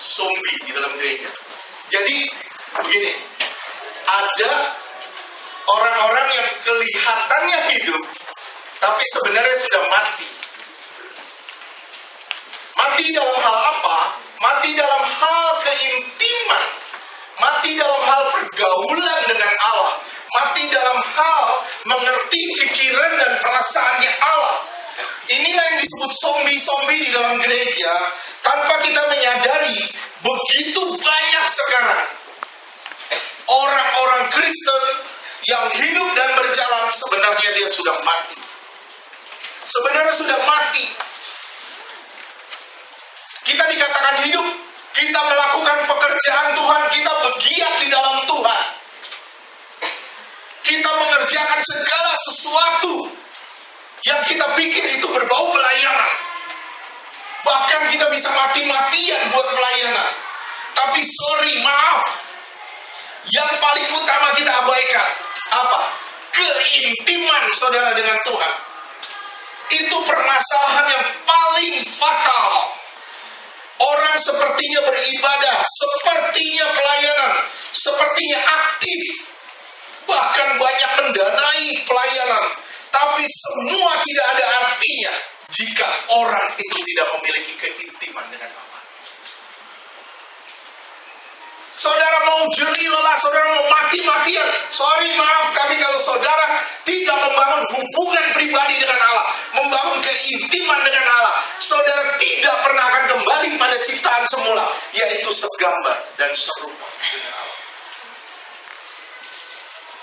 zombie di dalam gereja. Jadi begini, ada orang-orang yang kelihatannya hidup, tapi sebenarnya sudah mati. Mati dalam hal apa? Mati dalam hal keintiman. Mati dalam hal pergaulan dengan Allah. Mati dalam hal mengerti pikiran dan perasaannya Allah. Inilah yang disebut zombie-zombie di dalam gereja. Tanpa kita menyadari, begitu banyak sekarang orang-orang Kristen yang hidup dan berjalan, sebenarnya dia sudah mati. Sebenarnya sudah mati. Kita dikatakan hidup, kita melakukan pekerjaan Tuhan, kita bergiat di dalam Tuhan. Kita mengerjakan segala sesuatu yang kita pikir itu berbau pelayanan. Bahkan kita bisa mati-matian buat pelayanan. Tapi maaf, yang paling utama kita abaikan apa? Keintiman saudara dengan Tuhan. Itu permasalahan yang paling fatal. Orang sepertinya beribadah, sepertinya pelayanan, sepertinya aktif, bahkan banyak mendanai pelayanan, tapi semua tidak ada artinya jika orang itu tidak memiliki keintiman dengan Allah. Saudara mau jernih lelah, saudara mau mati-matian, maaf kami kalau saudara tidak membangun hubungan pribadi dengan Allah, membangun keintiman dengan Allah, saudara tidak pernah akan kembali pada ciptaan semula, yaitu segambar dan serupa dengan Allah.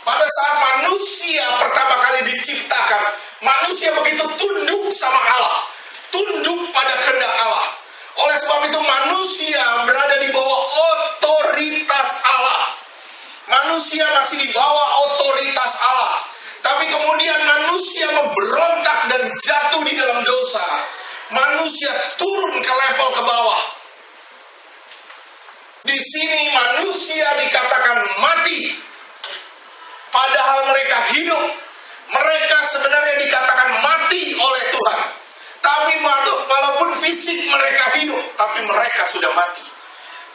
Pada saat manusia pertama kali diciptakan, manusia begitu tunduk sama Allah, tunduk pada kehendak Allah. Oleh sebab itu manusia berada di bawah otoritas Allah. Manusia masih di bawah otoritas Allah. Tapi kemudian manusia memberontak dan jatuh di dalam dosa. Manusia turun ke level ke bawah. Di sini manusia dikatakan mati, padahal mereka hidup. Mereka sebenarnya dikatakan mati oleh Tuhan. Tapi walaupun fisik mereka hidup, tapi mereka sudah mati.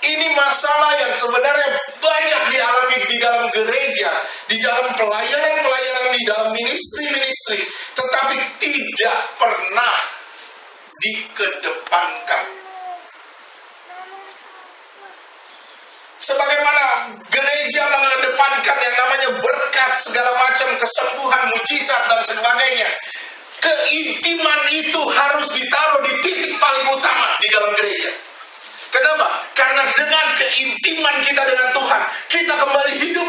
Ini masalah yang sebenarnya banyak dialami di dalam gereja, di dalam pelayanan-pelayanan, di dalam ministry-ministry, tetapi tidak pernah dikedepankan. Sebagaimana gereja mengedepankan yang namanya berkat, segala macam kesembuhan, mujizat dan sebagainya, keintiman itu harus ditaruh di titik paling utama di dalam gereja. Kenapa? Karena dengan keintiman kita dengan Tuhan, kita kembali hidup.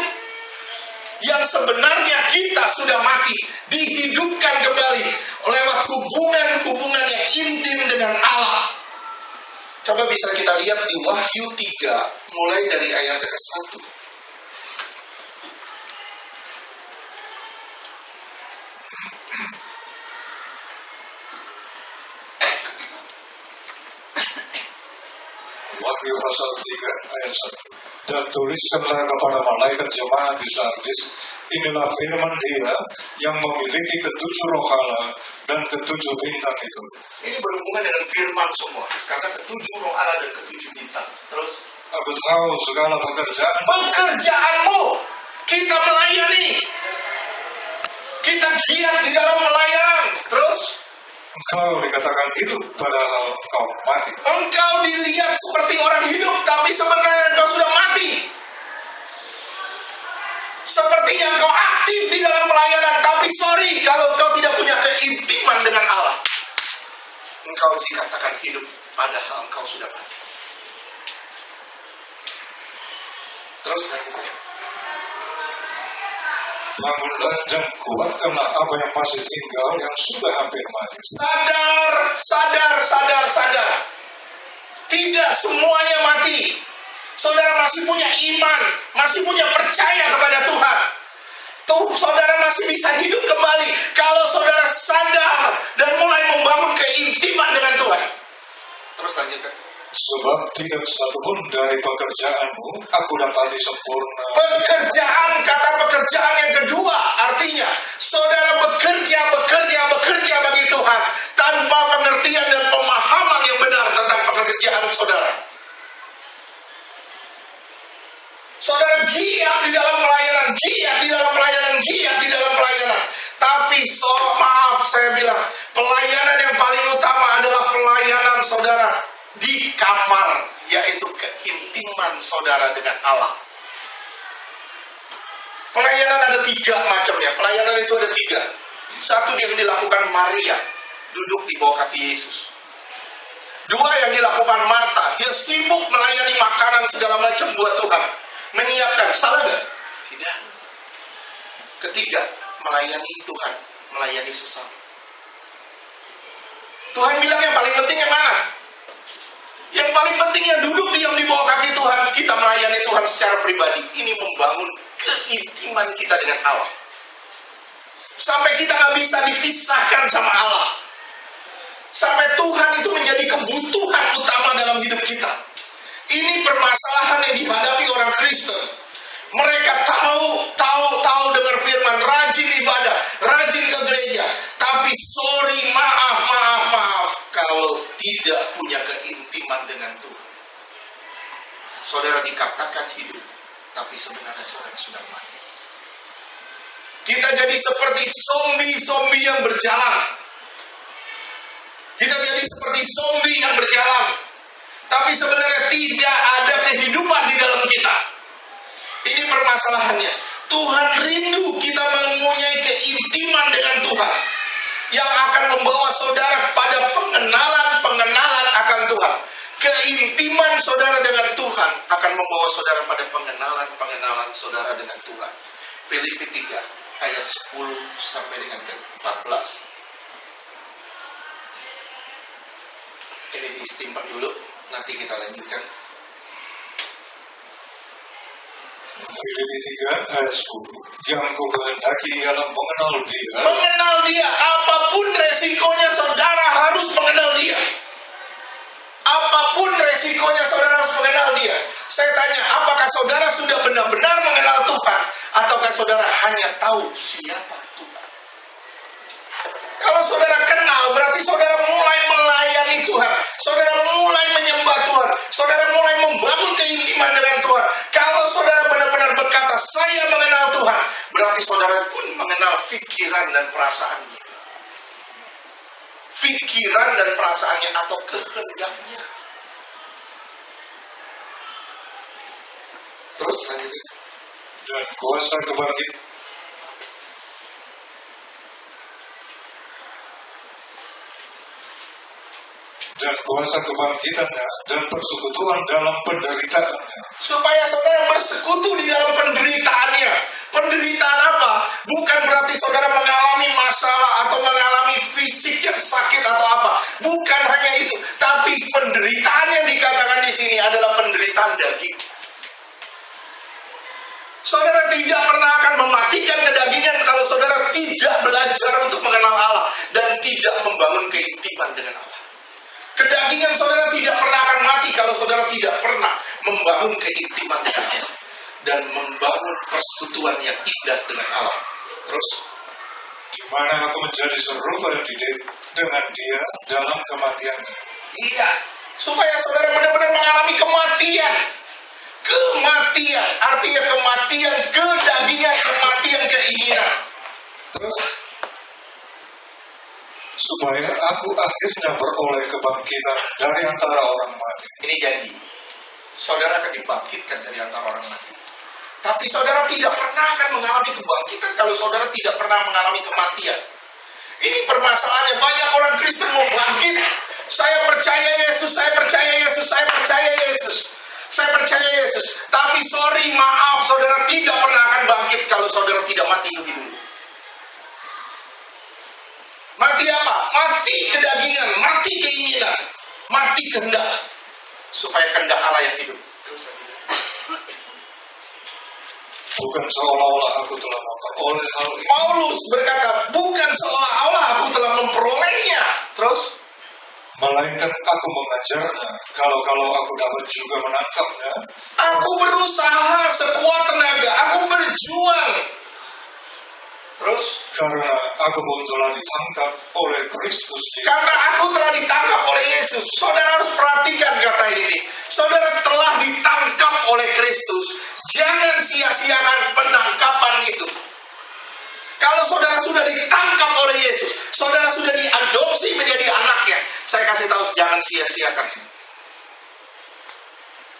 Yang sebenarnya kita sudah mati, dihidupkan kembali lewat hubungan-hubungan yang intim dengan Allah. Coba bisa kita lihat di Wahyu 3, mulai dari ayat ke-1. Wahyu pasal 3 ayat 1. Dan tuliskanlah kepada malaikat jemaat di Sardis, inilah firman Dia yang memiliki ketujuh roh Allah dan ketujuh bintang itu. Ini berhubungan dengan firman semua, karena ketujuh roh Allah dan ketujuh bintang. Terus, aku tahu segala pekerjaanmu. Kita melayani, kita giat di dalam melayani. Terus, engkau dikatakan hidup padahal engkau mati. Engkau dilihat seperti orang hidup, tapi sebenarnya engkau sudah mati. Sepertinya engkau aktif di dalam pelayanan, tapi kalau engkau tidak punya keintiman dengan Allah, engkau dikatakan hidup padahal engkau sudah mati. Terus lagi saya. Bangunlah dan kuatkanlah apa yang masih tinggal yang sudah hampir mati. Sadar. Tidak semuanya mati. Saudara masih punya iman, masih punya percaya kepada Tuhan. Saudara masih bisa hidup kembali kalau saudara sadar dan mulai membangun keintiman dengan Tuhan. Terus lanjutkan. Sebab tidak satupun dari pekerjaanmu aku dapati sempurna. Kata pekerjaan yang kedua, artinya saudara bekerja bagi Tuhan tanpa pengertian dan pemahaman yang benar tentang pekerjaan saudara. Saudara giat di dalam pelayanan, giat di dalam pelayanan, giat di dalam pelayanan. Tapi maaf saya bilang, pelayanan yang paling utama adalah pelayanan saudara di kamar, yaitu keintiman saudara dengan Allah. Pelayanan ada 3 macamnya. Pelayanan itu ada 3. Satu yang dilakukan Maria, duduk di bawah kaki Yesus. 2 yang dilakukan Marta, dia sibuk melayani makanan segala macam buat Tuhan, menyiapkan. Salah gak? Tidak. Ketiga, melayani Tuhan, melayani sesama. Tuhan bilang yang paling penting yang mana? Yang paling penting yang duduk diam di bawah kaki Tuhan, kita melayani Tuhan secara pribadi. Ini membangun keintiman kita dengan Allah. Sampai kita gak bisa dipisahkan sama Allah. Sampai Tuhan itu menjadi kebutuhan utama dalam hidup kita. Ini permasalahan yang dihadapi orang Kristen. Mereka tahu dengar firman, rajin ibadah, rajin ke gereja. Tapi maaf, kalau tidak punya keintiman dengan Tuhan. Saudara dikatakan hidup, tapi sebenarnya saudara sudah mati. Kita jadi seperti zombie yang berjalan. Kita jadi seperti zombie yang berjalan. Tapi sebenarnya tidak ada kehidupan di dalam kita. Ini permasalahannya. Tuhan rindu kita mempunyai keintiman dengan Tuhan, yang akan membawa saudara pada pengenalan akan Tuhan. Keintiman saudara dengan Tuhan akan membawa saudara pada pengenalan saudara dengan Tuhan. Filipi 3 ayat 10 sampai dengan 14. Ini disimpan dulu, nanti kita lanjutkan. Filipi 3 ayat 10. Yang ku kehendaki ialah mengenal Dia. Mengenal Dia, apapun resikonya saudara harus mengenal Dia. Apapun resikonya saudara harus mengenal Dia. Saya tanya, apakah saudara sudah benar-benar mengenal Tuhan, ataukah saudara hanya tahu siapa Tuhan? Kalau saudara kenal, berarti saudara mulai melayani Tuhan. Saudara mulai menyembah Tuhan. Saudara mulai membangun keintiman dengan Tuhan. Kalau saudara benar-benar berkata, saya mengenal Tuhan, berarti saudara pun mengenal pikiran dan perasaannya. Pikiran dan perasaannya atau kehendaknya. Terus lanjutin. Dan kuasa kebangkitan. Dan kuasa kebangkitannya dan persekutuan dalam penderitaannya. Supaya saudara bersekutu di dalam penderitaannya. Penderitaan apa? Bukan berarti saudara mengalami masalah atau mengalami fisik yang sakit atau apa. Bukan hanya itu. Tapi penderitaan yang dikatakan di sini adalah penderitaan daging. Saudara tidak pernah akan mematikan kedagingan kalau saudara tidak belajar untuk mengenal Allah dan tidak membangun keintiman dengan Allah. Kedagingan saudara tidak pernah akan mati kalau saudara tidak pernah membangun keintiman dengan Allah dan membangun persekutuan yang indah dengan Allah. Terus, di mana aku menjadi serupa dengan Dia dalam kematiannya. Iya, supaya saudara benar-benar mengalami kematian. Kematian, artinya kematian kedagingan, kematian keinginan. Terus, supaya aku akhirnya beroleh kebangkitan dari antara orang mati. Ini janji, saudara akan dibangkitkan dari antara orang mati. Tapi saudara tidak pernah akan mengalami kebangkitan kalau saudara tidak pernah mengalami kematian. Ini permasalahannya, banyak orang Kristen mau bangkit. Saya percaya Yesus, saya percaya Yesus, saya percaya Yesus. Saya percaya Yesus. Tapi maaf, saudara tidak pernah akan bangkit kalau saudara tidak mati lebih dulu. Mati apa? Mati kedagingan, mati keinginan, mati kehendak, supaya kehendak Allah yang hidup. Bukan seolah-olah aku telah memperoleh hal ini. Paulus berkata, bukan seolah-olah aku telah memperolehnya. Terus, melainkan aku mengajarnya. Kalau aku dapat juga menangkapnya. Aku berusaha sekuat tenaga, aku berjuang. Terus, karena aku pun telah ditangkap oleh Kristus. Karena aku telah ditangkap oleh Yesus. Saudara harus perhatikan kata ini. Saudara telah ditangkap oleh Kristus. Jangan sia-siakan penangkapan itu. Kalau saudara sudah ditangkap oleh Yesus, saudara sudah diadopsi menjadi anaknya, saya kasih tahu, jangan sia-siakan.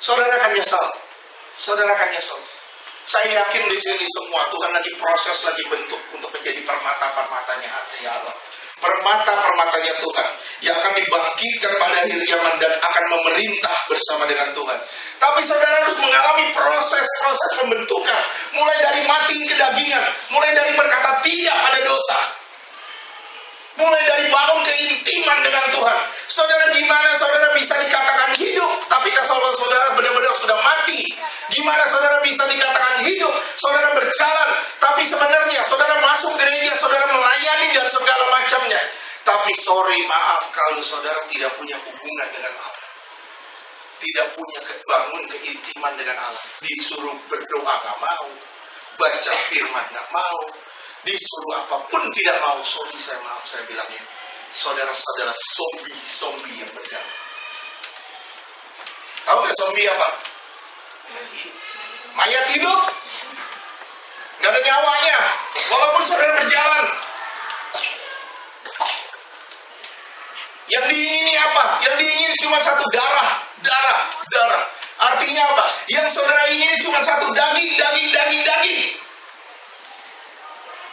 Saudara akan nyesal. Saudara akan nyesal. Saya yakin di sini semua Tuhan lagi proses, lagi bentuk untuk menjadi permata-permatanya hati Allah. Permata-permatanya Tuhan yang akan dibangkitkan pada akhir zaman dan akan memerintah bersama dengan Tuhan. Tapi saudara harus mengalami proses-proses pembentukan, mulai dari mati kedagingan, mulai dari berkata tidak pada dosa, mulai dari bangun keintiman dengan Tuhan. Saudara, gimana saudara bisa dikatakan hidup, tapi kalau saudara benar-benar sudah mati? Gimana saudara bisa dikatakan hidup, saudara berjalan, tapi sebenarnya saudara masuk gereja, saudara melayani dan segala macamnya. Tapi maaf kalau saudara tidak punya hubungan dengan Allah, tidak punya bangun keintiman dengan Allah. Disuruh berdoa gak mau, baca firman gak mau, disuruh apapun tidak mau. Maaf saya bilangnya, saudara adalah zombie yang berjalan. Tahu gak zombie apa? Mayat hidup, gak ada nyawanya, walaupun saudara berjalan. Yang diingini apa? Yang diingini cuma satu, darah. Artinya apa? Yang saudara ingini cuma satu, daging.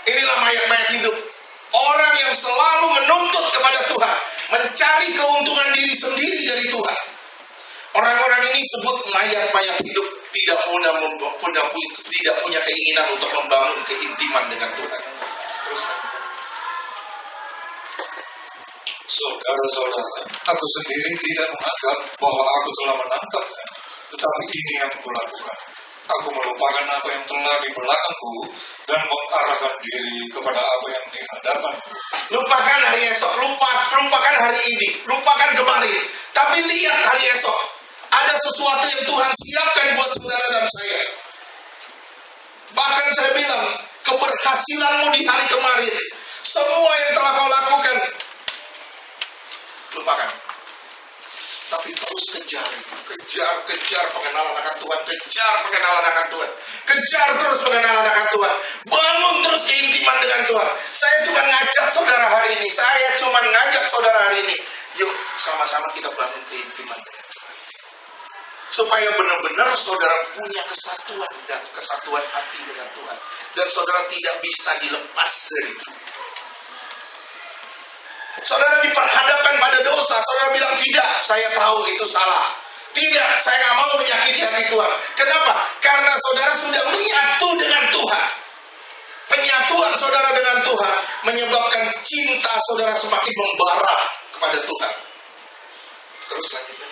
Inilah mayat-mayat hidup. Orang yang selalu menuntut kepada Tuhan, mencari keuntungan diri sendiri dari Tuhan. Orang-orang ini sebut mayat-mayat hidup, tidak punya keinginan untuk membangun keintiman dengan Tuhan. Terus, saudara-saudara, aku sendiri tidak menganggap bahwa aku telah menangkapnya, tetapi ini yang kulakukan. Aku melupakan apa yang telah di belakangku dan mengarahkan diri kepada apa yang di hadapanku. Lupakan hari esok, lupakan hari ini, lupakan kemarin. Tapi lihat hari esok. Ada sesuatu yang Tuhan siapkan buat saudara dan saya. Bahkan saya bilang, keberhasilanmu di hari kemarin, semua yang telah kau lakukan, lupakan. Tapi terus kejar itu, kejar pengenalan akan Tuhan, kejar terus pengenalan akan Tuhan, bangun terus keintiman dengan Tuhan. Saya cuma ngajak saudara hari ini, yuk sama-sama kita bangun keintiman dengan Tuhan, supaya benar-benar saudara punya kesatuan hati dengan Tuhan, dan saudara tidak bisa dilepas dari itu. Saudara diperhadapkan pada dosa, saudara bilang tidak, saya tahu itu salah. Tidak, saya nggak mau menyakiti hati Tuhan. Kenapa? Karena saudara sudah menyatu dengan Tuhan. Penyatuan saudara dengan Tuhan menyebabkan cinta saudara semakin membara kepada Tuhan. Terus lanjutkan.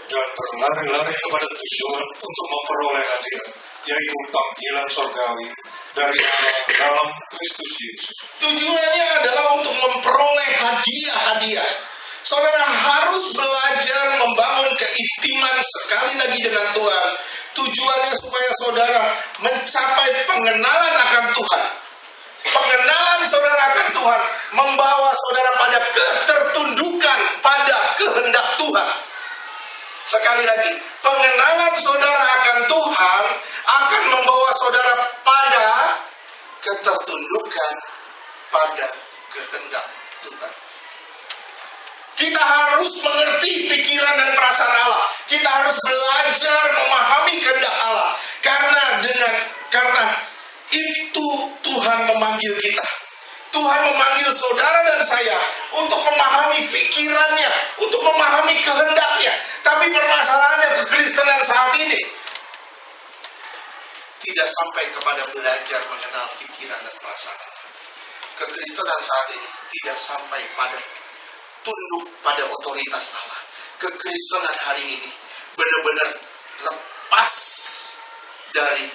Dan berlari-lari kepada tujuan untuk memperoleh hadiah, yaitu panggilan surgawi dari Allah dalam Kristus Yesus. Tujuannya adalah untuk memperoleh hadiah. Saudara harus belajar membangun keintiman sekali lagi dengan Tuhan. Tujuannya supaya saudara mencapai pengenalan akan Tuhan. Pengenalan saudara akan Tuhan membawa saudara pada ketertundukan pada kehendak Tuhan. Sekali lagi, pengenalan saudara akan Tuhan akan membawa saudara pada ketertundukan pada kehendak Tuhan. Kita harus mengerti pikiran dan perasaan Allah. Kita harus belajar memahami kehendak Allah. Karena itu Tuhan memanggil kita. Tuhan memanggil saudara dan saya untuk memahami pikirannya, untuk memahami kehendaknya. Tapi permasalahannya kekristenan saat ini tidak sampai kepada belajar mengenal pikiran dan perasaan. Kekristenan saat ini tidak sampai pada tunduk pada otoritas Allah. Kekristenan hari ini benar-benar lepas dari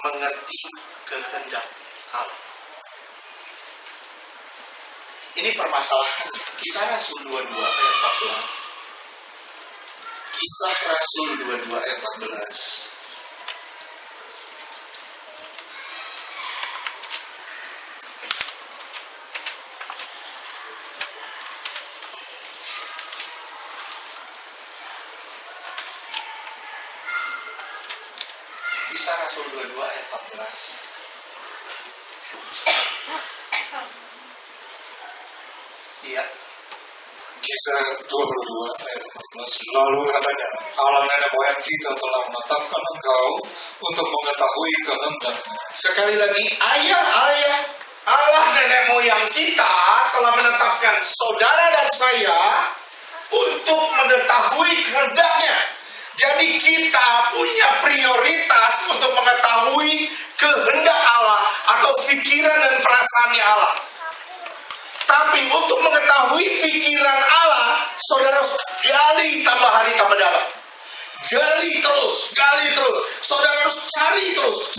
mengerti kehendak Allah. Ini permasalahannya. Kisah Rasul 22 ayat 14. Kisah Rasul 22 ayat 14. Kisah Rasul 22 ayat 14. Iya. Kisah 22 ayat 14. Lalu katanya, Allah nenek moyang kita telah menetapkan engkau untuk mengetahui kehendaknya. Sekali lagi, Allah nenek moyang kita telah menetapkan saudara dan saya untuk mengetahui kehendaknya. Jadi kita punya prioritas untuk mengetahui kehendak Allah atau pikiran dan perasaannya Allah. Tapi untuk mengetahui pikiran Allah, saudara harus gali tambah hari tambah dalam. Gali terus. Saudara harus cari terus.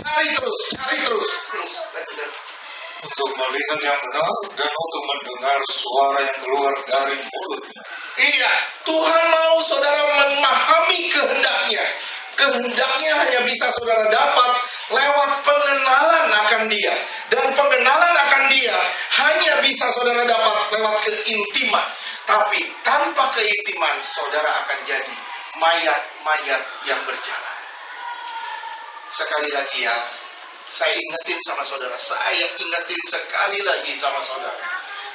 Untuk melihat yang benar dan untuk mendengar suara yang keluar dari mulutnya. Iya, Tuhan mau saudara memahami kehendaknya. Kehendaknya hanya bisa saudara dapat lewat pengenalan akan Dia. Dan pengenalan akan Dia hanya bisa saudara dapat lewat keintiman. Tapi tanpa keintiman, saudara akan jadi mayat-mayat yang berjalan. Sekali lagi ya, saya ingetin sama saudara.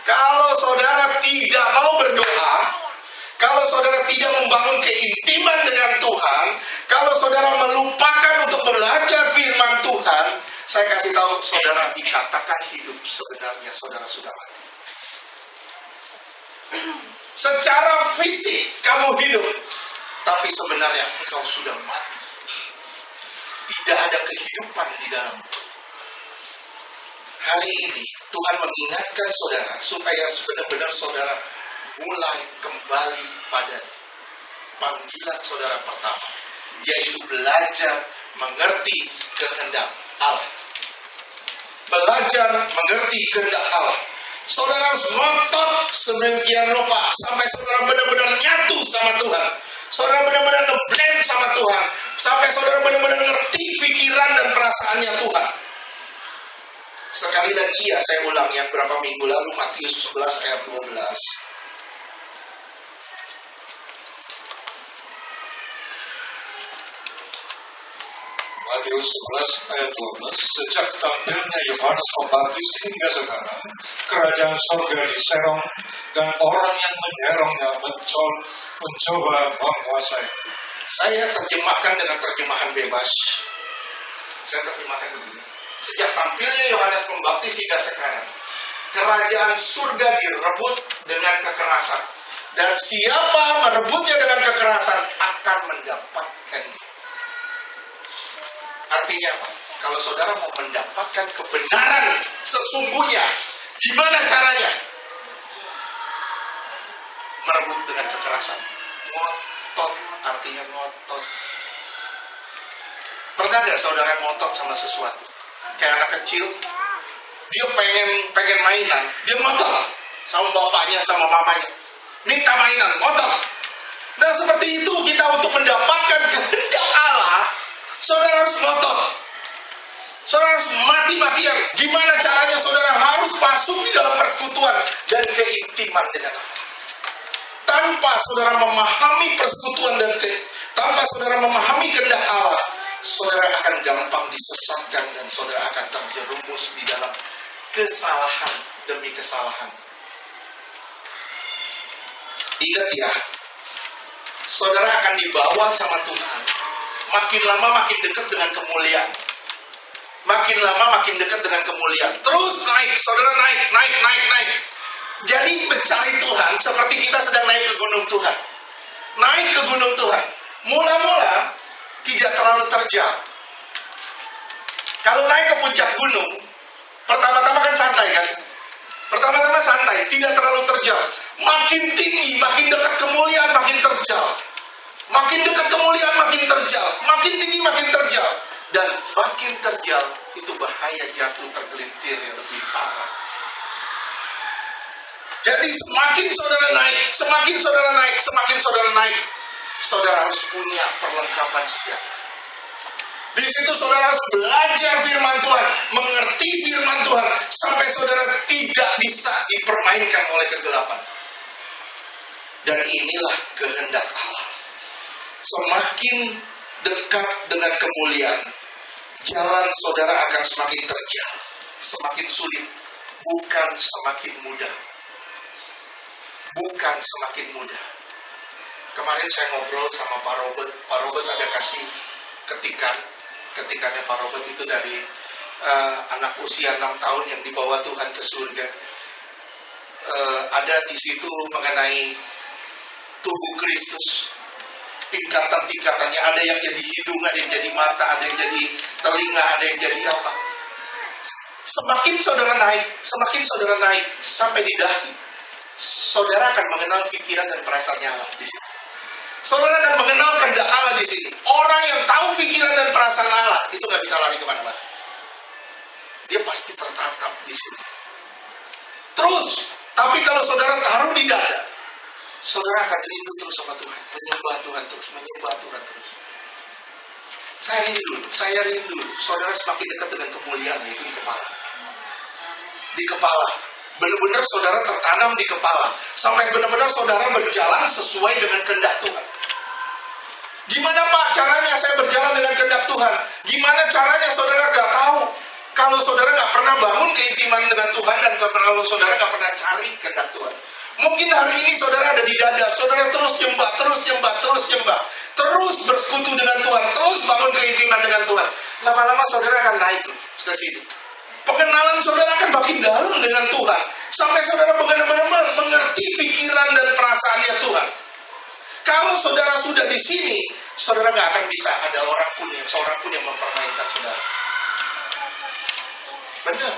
Kalau saudara tidak mau berdoa, kalau saudara tidak membangun keintiman dengan Tuhan, kalau saudara melupakan untuk belajar firman Tuhan, saya kasih tahu saudara, dikatakan hidup, sebenarnya saudara sudah mati. Secara fisik kamu hidup, tapi sebenarnya engkau sudah mati. Tidak ada kehidupan di dalam. Hari ini Tuhan mengingatkan saudara supaya benar-benar saudara mulai kembali pada panggilan saudara pertama, yaitu belajar mengerti kehendak Allah. Belajar mengerti kehendak Allah. Saudara harus ngotot sedemikian rupa sampai saudara benar-benar nyatu sama Tuhan. Saudara benar-benar ngeblend sama Tuhan, sampai saudara benar-benar ngerti pikiran dan perasaannya Tuhan. Sekali lagi ya, saya ulang yang berapa minggu lalu, Matius 11 ayat 12. Matius 11 ayat 12. Sejak tampilnya Yohanes Pembaptis hingga sekarang, kerajaan surga diserong dan orang yang menyerongnya mencoba menguasai. Saya terjemahkan dengan terjemahan bebas. Saya terjemahkan begini. Sejak tampilnya Yohanes Pembaptis hingga sekarang, kerajaan surga direbut dengan kekerasan. Dan siapa merebutnya dengan kekerasan akan mendapatkannya. Artinya apa? Kalau saudara mau mendapatkan kebenaran sesungguhnya, gimana caranya? Merebut dengan kekerasan. Ngotot, artinya ngotot. Pernah gak saudara ngotot sama sesuatu? Kayak anak kecil, dia pengen mainan, dia ngotot sama bapaknya, sama mamanya, minta mainan, ngotot. Nah seperti itu kita untuk mendapatkan kehendak Allah, saudara harus ngotot. Saudara harus mati-matian. Gimana caranya? Saudara harus masuk di dalam persekutuan dan keintiman dengan Allah. Tanpa saudara memahami persekutuan dan tanpa saudara memahami kehendak Allah, saudara akan gampang disesatkan dan saudara akan terjerumus di dalam kesalahan demi kesalahan. Ingat ya, saudara akan dibawa sama Tuhan. Makin lama makin dekat dengan kemuliaan. Makin lama makin dekat dengan kemuliaan. Terus naik, saudara naik. Jadi mencari Tuhan seperti kita sedang naik ke gunung Tuhan. Naik ke gunung Tuhan. Mula-mula tidak terlalu terjal. Kalau naik ke puncak gunung, pertama-tama kan santai kan? Pertama-tama santai, tidak terlalu terjal. Makin tinggi, makin dekat kemuliaan, makin terjal. Makin dekat kemuliaan, makin terjal. Makin tinggi, makin terjal. Dan makin terjal, itu bahaya jatuh tergelintir yang lebih parah. Jadi semakin saudara naik, saudara harus punya perlengkapan senjata. Di situ saudara harus belajar firman Tuhan, mengerti firman Tuhan, sampai saudara tidak bisa dipermainkan oleh kegelapan. Dan inilah kehendak Allah. Semakin dekat dengan kemuliaan, jalan saudara akan semakin terjal, semakin sulit, bukan semakin mudah. Bukan semakin mudah. Kemarin saya ngobrol sama Pak Robert. Pak Robert ada kasih ketikannya Pak Robert itu dari anak usia 6 tahun yang dibawa Tuhan ke surga. Ada di situ mengenai tubuh Kristus. Tingkatan-tingkatannya, ada yang jadi hidung, ada yang jadi mata, ada yang jadi telinga, ada yang jadi apa. Semakin saudara naik sampai di dahi, saudara akan mengenal pikiran dan perasaannya Allah di sini. Saudara akan mengenal kehendak Allah di sini. Orang yang tahu pikiran dan perasaan Allah itu nggak bisa lari kemana-mana. Dia pasti tertangkap di sini. Terus, tapi kalau saudara taruh di dada, saudara akan rindu terus sama Tuhan, menyembah Tuhan terus. Saya rindu. Saudara semakin dekat dengan kemuliaan, yaitu di kepala. Di kepala. Benar-benar saudara tertanam di kepala. Sampai benar-benar saudara berjalan sesuai dengan kehendak Tuhan. Gimana Pak caranya saya berjalan dengan kehendak Tuhan? Gimana caranya saudara gak tahu? Kalau saudara gak pernah bangun keintiman dengan Tuhan, dan kalau saudara gak pernah cari kehendak Tuhan. Mungkin hari ini saudara ada di dada, saudara terus nyembah. Terus bersekutu dengan Tuhan, terus bangun keintiman dengan Tuhan. Lama-lama saudara akan naik ke sini. Pengenalan saudara akan makin dalam dengan Tuhan. Sampai saudara benar-benar mengerti pikiran dan perasaannya Tuhan. Kalau saudara sudah di sini, saudara gak akan bisa ada seorang pun yang mempermainkan saudara. Benar.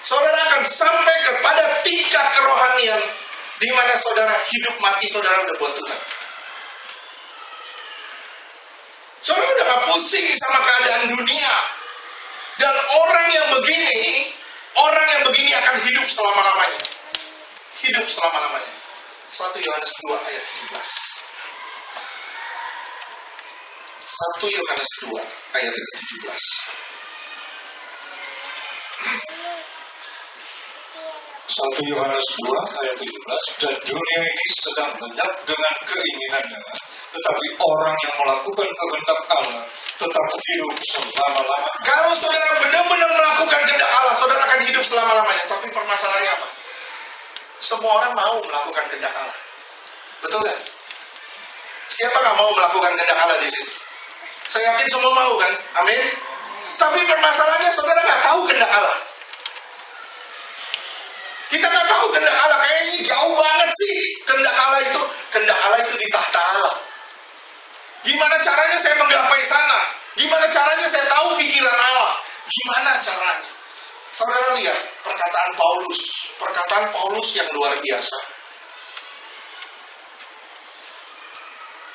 Saudara akan sampai kepada tingkat kerohanian di mana saudara hidup mati saudara udah buat Tuhan. Saudara udah gak pusing sama keadaan dunia. Dan orang yang begini akan hidup selama-lamanya. Hidup selama-lamanya. 1 Yohanes 2 ayat 17. 1 Yohanes 2 ayat 17. Satu Yohanes 2 ayat 17. Dan dunia ini sedang lenyap dengan keinginannya, tetapi orang yang melakukan kehendak Allah tetap hidup selama-lamanya. Kalau saudara benar-benar melakukan kehendak Allah, saudara akan hidup selama-lamanya. Tapi permasalahannya apa? Semua orang mau melakukan kehendak Allah. Betul kan? Siapa nggak mau melakukan kehendak Allah di sini? Saya yakin semua mau kan? Amin. Tapi permasalahannya saudara nggak tahu kehendak Allah. Kita nggak tahu kehendak Allah. Kayaknya jauh banget sih kehendak Allah itu. Kehendak Allah itu di tahta Allah. Gimana caranya saya menggapai sana? Gimana caranya saya tahu pikiran Allah? Gimana caranya? Saudara lihat perkataan Paulus yang luar biasa.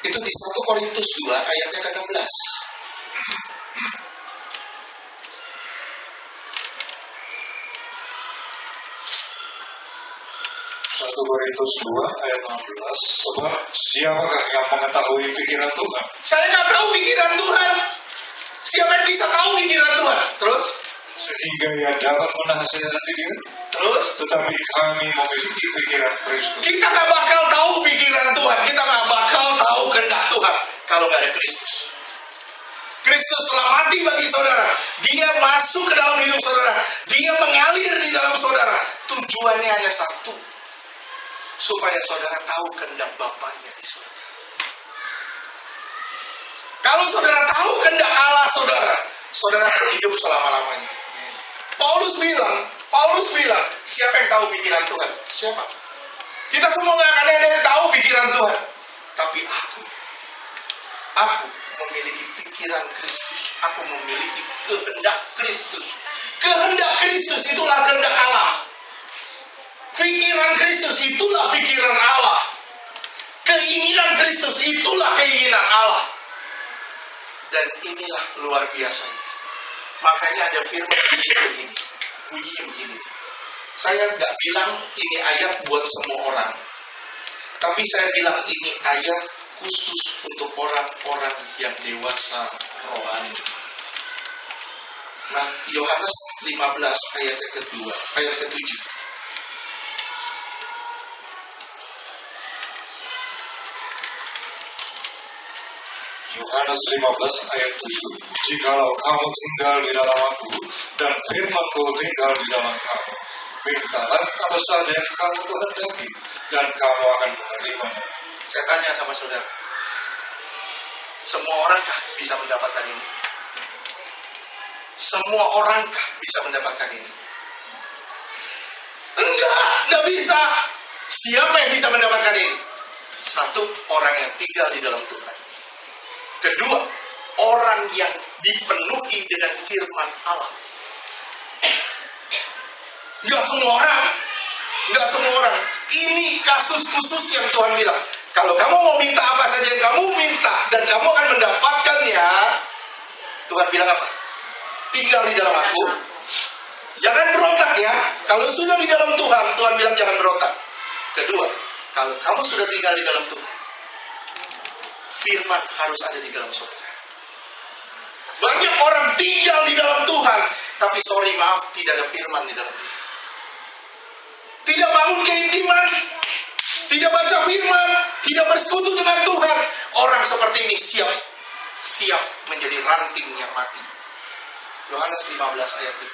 Itu di 1 Korintus 2 ayatnya ke-16. 1 Korintus 2 ayat 16. Sebab siapakah yang mengetahui pikiran Tuhan? Saya nggak tahu pikiran Tuhan. Siapa yang bisa tahu pikiran Tuhan? Terus? Sehingga ia dapat menasihati dia. Terus? Tetapi kami memiliki pikiran Kristus. Kita nggak bakal tahu pikiran Tuhan. Kita nggak bakal tahu kehendak Tuhan kalau nggak ada Kristus. Kristus telah mati bagi saudara. Dia masuk ke dalam hidup saudara. Dia mengalir di dalam saudara. Tujuannya hanya satu. Supaya saudara tahu kehendak Bapaknya di surga. Kalau saudara tahu kehendak Allah saudara akan hidup selama-lamanya. Paulus bilang, siapa yang tahu pikiran Tuhan? Siapa? Kita semua nggak akan ada yang tahu pikiran Tuhan. Tapi aku memiliki pikiran Kristus. Aku memiliki kehendak Kristus. Kehendak Kristus itulah kehendak Allah. Pikiran Kristus itulah pikiran Allah. Keinginan Kristus itulah keinginan Allah. Dan inilah luar biasanya. Makanya ada firman bunyinya begini. Saya nggak bilang ini ayat buat semua orang. Tapi saya bilang ini ayat khusus untuk orang-orang yang dewasa rohani. Nah, Yohanes 15 ayat ke-7. Yohanes 15 ayat 7. Jikalau kamu tinggal di dalam aku dan firman-Ku tinggal di dalam kamu, mintalah apa saja yang kamu kehendaki dan kamu akan menerimanya. Saya tanya sama saudara, semua orangkah bisa mendapatkan ini? Semua orangkah bisa mendapatkan ini? Enggak bisa. Siapa yang bisa mendapatkan ini? Satu, orang yang tinggal di dalam Tuhan. Kedua, orang yang dipenuhi dengan firman Allah. Enggak semua orang. Enggak semua orang. Ini kasus khusus yang Tuhan bilang, kalau kamu mau minta apa saja yang kamu minta dan kamu akan mendapatkannya, Tuhan bilang apa? Tinggal di dalam aku. Jangan berontak ya. Kalau sudah di dalam Tuhan, Tuhan bilang jangan berontak. Kedua, kalau kamu sudah tinggal di dalam Tuhan, firman harus ada di dalam saudara. Banyak orang tinggal di dalam Tuhan, tapi sorry maaf, tidak ada firman di dalam dia. Tidak bangun keintiman, tidak baca firman, tidak bersekutu dengan Tuhan. Orang seperti ini siap menjadi ranting yang mati. Yohanes 15 ayat 7.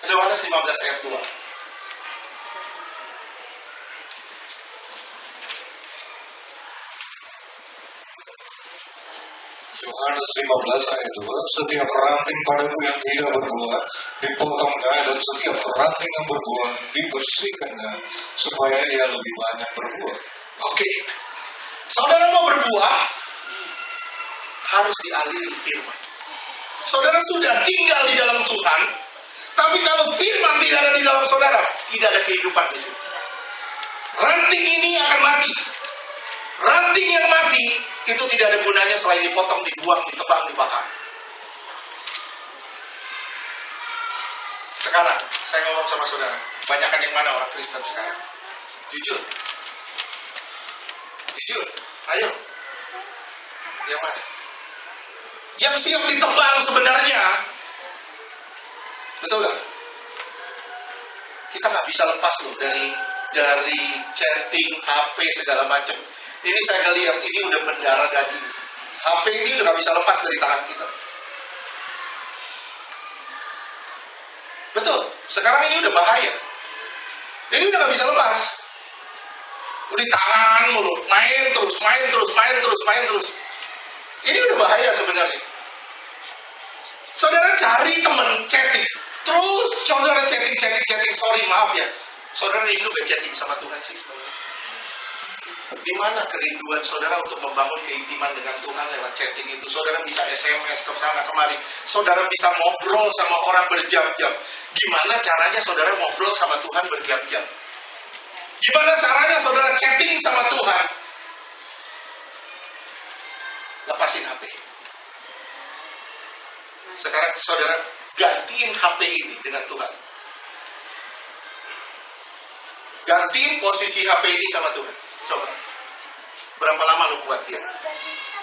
Yohanes 15 ayat 2. Yohanes 15 ayat 2. Setiap ranting padaku yang tidak berbuah dipotongnya, dan setiap ranting yang berbuah dibersihkannya, supaya ia lebih banyak berbuah. Oke. Saudara mau berbuah, harus dialiri firman. Saudara sudah tinggal di dalam Tuhan, tapi kalau firman tidak ada di dalam saudara, tidak ada kehidupan di situ. Ranting ini akan mati. Ranting yang mati itu tidak ada gunanya selain dipotong, dibuang, ditebang, dibakar. Sekarang saya ngomong sama saudara, banyakan yang mana orang Kristen sekarang? Jujur, ayo. Yang mana? Yang siap ditebang sebenarnya, betul gak? Kita nggak bisa lepas loh dari chatting, HP segala macam. Ini saya lihat ini udah mendarah daging. HP ini udah nggak bisa lepas dari tangan kita. Betul. Sekarang ini udah bahaya. Ini udah nggak bisa lepas. Udah di tangan mulu, main terus. Ini udah bahaya sebenarnya. Saudara cari teman chatting, terus saudara chatting. Sorry maaf ya, saudara rindu gak chatting sama Tuhan sih sebenarnya? Di mana kerinduan saudara untuk membangun keintiman dengan Tuhan lewat chatting itu? Saudara bisa SMS ke sana kemari, saudara bisa ngobrol sama orang berjam-jam. Gimana caranya saudara ngobrol sama Tuhan berjam-jam? Gimana caranya saudara chatting sama Tuhan? Lepasin HP. Sekarang saudara gantiin HP ini dengan Tuhan. Gantiin posisi HP ini sama Tuhan. Coba. Berapa lama lu kuat dia? Gak bisa.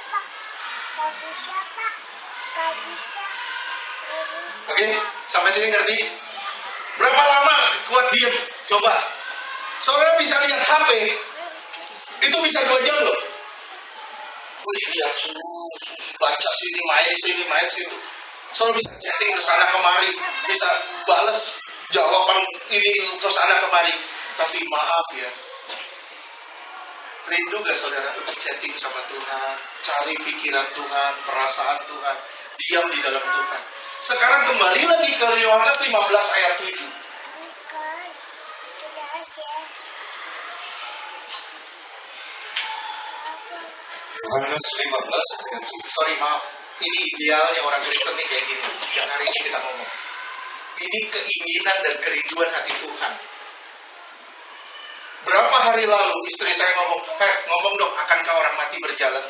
Oke, sampai sini ngerti? Berapa lama kuat diem? Coba. Saudara bisa lihat HP, itu bisa 2 jam loh. Wih, lihat baca sini, main situ. Saudara bisa chatting ke sana kemari, bisa balas jawaban ini ke sana kemari. Tapi maaf ya, rindu gak saudara untuk chatting sama Tuhan, cari pikiran Tuhan, perasaan Tuhan, diam di dalam Tuhan. Sekarang kembali lagi ke Yohanes 15 ayat 7. Yohanes 15 ayat 7. Sorry maaf, ini idealnya orang Kristen nih kayak gini. Yang hari ini kita ngomong. Ini keinginan dan kerinduan hati Tuhan. Berapa hari lalu istri saya ngomong dong, akankah orang mati berjalan?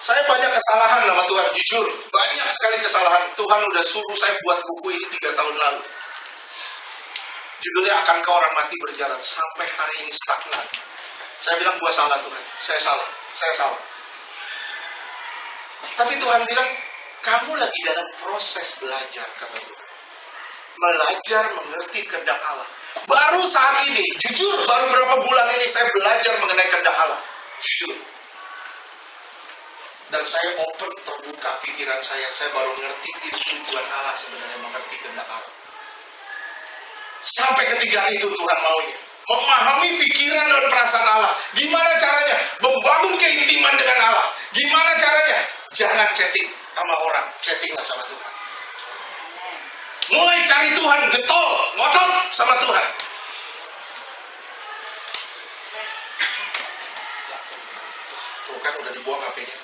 Saya banyak kesalahan sama Tuhan, jujur. Banyak sekali kesalahan. Tuhan udah suruh saya buat buku ini 3 tahun lalu. Judulnya Akankah Orang Mati Berjalan. Sampai hari ini stagnan. Saya bilang, gua salah Tuhan. Saya salah. Tapi Tuhan bilang, kamu lagi dalam proses belajar, kata Tuhan. Belajar mengerti kehendak Allah. Baru saat ini, jujur, baru berapa bulan ini saya belajar mengenai kehendak Allah. Jujur. dan saya open, terbuka pikiran saya baru ngerti ini tujuan Allah sebenarnya, mengerti kehendak Allah. Sampai ketika itu Tuhan maunya memahami pikiran dan perasaan Allah. Gimana caranya? Membangun keintiman dengan Allah. Gimana caranya? Jangan chatting sama orang, chattinglah sama Tuhan. Mulai cari Tuhan, getol, ngotot sama Tuhan. Tuh kan udah dibuang HP-nya.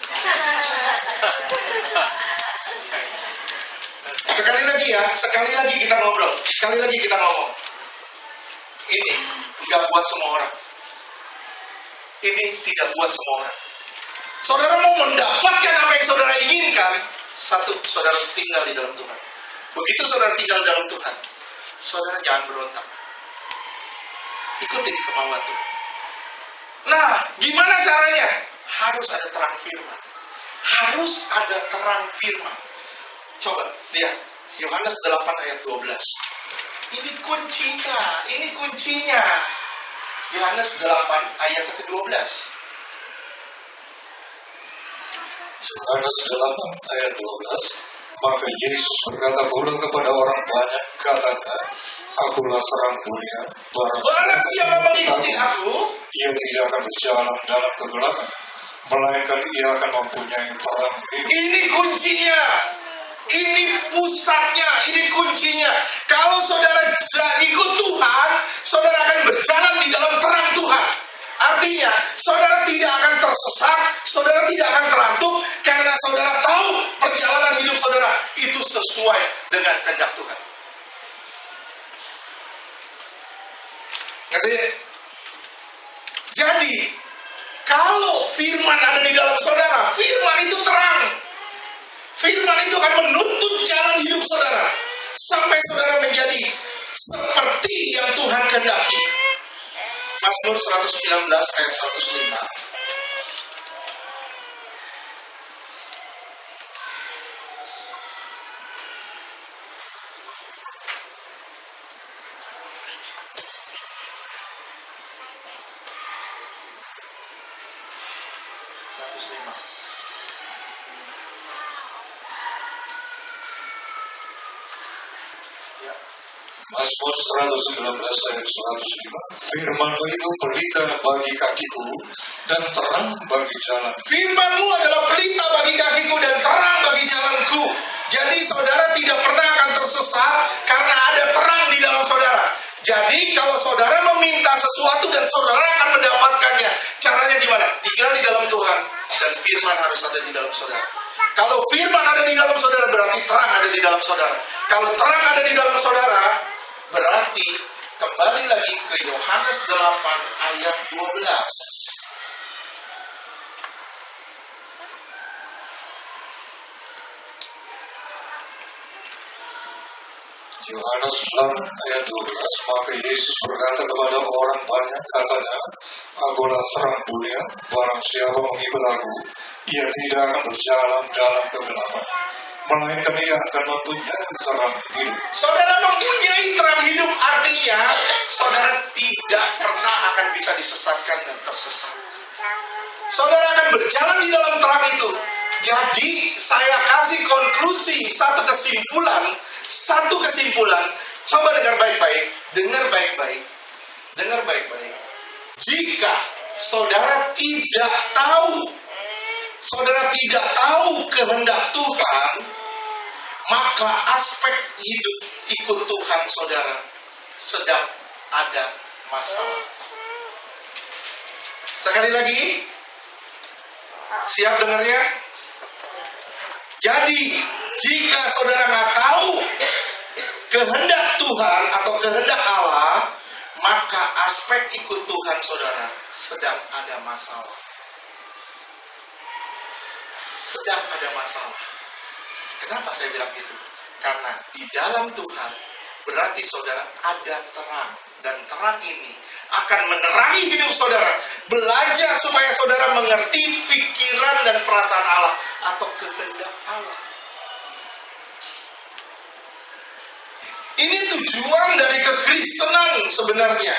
Sekali lagi kita ngobrol. Sekali lagi kita ngomong. Ini gak buat semua orang. Ini tidak buat semua orang. Saudara mau mendapatkan apa yang saudara inginkan, satu, saudara harus tinggal di dalam Tuhan. Begitu saudara tinggal dalam Tuhan, saudara jangan berontak. Ikutin kemauan Tuhan. Nah, gimana caranya? Harus ada terang firman. Harus ada terang firman. Coba lihat Yohanes 8 ayat 12. Ini kuncinya. Yohanes 8 ayat ke-12. Yohanes 8 ayat 12. Maka Yesus berkata pula kepada orang banyak, katanya, akulah terang dunia. Barang siapa mengikuti aku, ia tidak akan berjalan dalam kegelapan, melainkan ia akan mempunyai terang hidup. ini kuncinya. Ini pusatnya, ini kuncinya. Kalau saudara ikut Tuhan, saudara akan berjalan di dalam terang Tuhan. Artinya, saudara tidak akan tersesat, saudara tidak akan terantuk, karena saudara tahu perjalanan hidup saudara itu sesuai dengan kehendak Tuhan. Ngerti? Jadi, kalau firman ada di dalam saudara, firman itu terang. Firman itu akan menuntut jalan hidup saudara sampai saudara menjadi seperti yang Tuhan kehendaki. Mazmur 119 ayat 105. Mazmur 119 ayat 105. Firman-Mu itu pelita bagi kakiku dan terang bagi jalan. Firman-Mu adalah pelita bagi kakiku dan terang bagi jalanku. Jadi saudara tidak pernah akan tersesat karena ada terang di dalam saudara. Jadi kalau saudara meminta sesuatu dan saudara akan mendapatkannya, caranya gimana? Tinggal di dalam Tuhan dan firman harus ada di dalam saudara. Kalau firman ada di dalam saudara, berarti terang ada di dalam saudara. Kalau terang ada di dalam saudara, berarti kembali lagi ke Yohanes 8 ayat 12. Yohanes 8 ayat 12. Maka Yesus berkata kepada orang banyak, katanya, akulah terang dunia, barang siapa mengikut aku, ia tidak akan berjalan dalam kegelapan, melainkan ia akan mempunyai terang hidup. Saudara mempunyai terang hidup, artinya saudara tidak pernah akan bisa disesatkan dan tersesat. Saudara akan berjalan di dalam terang itu. Jadi saya kasih konklusi, satu kesimpulan. Coba dengar baik-baik. Jika saudara tidak tahu kehendak Tuhan, maka aspek hidup ikut Tuhan saudara sedang ada masalah. Sekali lagi, siap dengarnya? Jadi, jika saudara nggak tahu kehendak Tuhan atau kehendak Allah, maka aspek ikut Tuhan saudara sedang ada masalah. Kenapa saya bilang gitu? Karena di dalam Tuhan berarti saudara ada terang. Dan terang ini akan menerangi hidup saudara. Belajar supaya saudara mengerti pikiran dan perasaan Allah atau kehendak Allah. Ini tujuan dari kekristenan sebenarnya.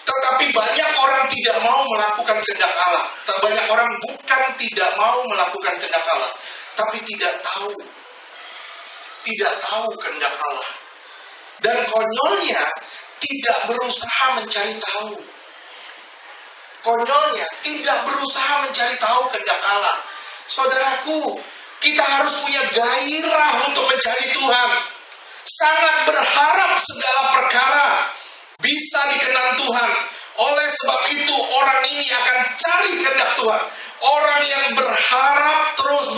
Tetapi banyak orang tidak mau melakukan melakukan kehendak Allah. Banyak orang bukan tidak mau melakukan kehendak Allah, tapi tidak tahu kehendak Allah. Dan konyolnya tidak berusaha mencari tahu. Konyolnya tidak berusaha mencari tahu kehendak Allah. Saudaraku, kita harus punya gairah untuk mencari Tuhan. Sangat berharap segala perkara bisa dikenan Tuhan. Oleh sebab itu orang ini akan cari kehendak Tuhan. Orang yang berharap terus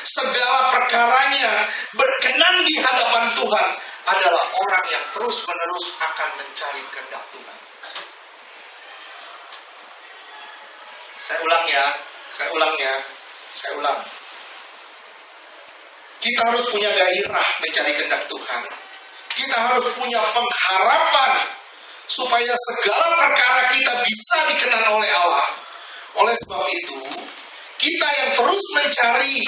segala perkaranya berkenan di hadapan Tuhan adalah orang yang terus-menerus akan mencari kehendak Tuhan. Saya ulang. Kita harus punya gairah mencari kehendak Tuhan. Kita harus punya pengharapan supaya segala perkara kita bisa dikenan oleh Allah. Oleh sebab itu, kita yang terus mencari,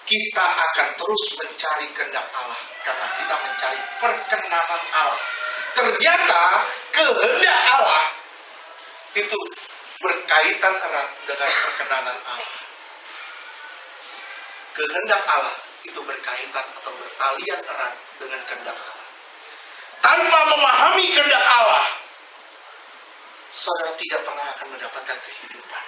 kita akan terus mencari kehendak Allah karena kita mencari perkenanan Allah. Ternyata kehendak Allah itu berkaitan erat dengan perkenanan Allah. Kehendak Allah itu berkaitan atau bertalian erat dengan kehendak Allah. Tanpa memahami kehendak Allah, saudara tidak pernah akan mendapatkan kehidupan.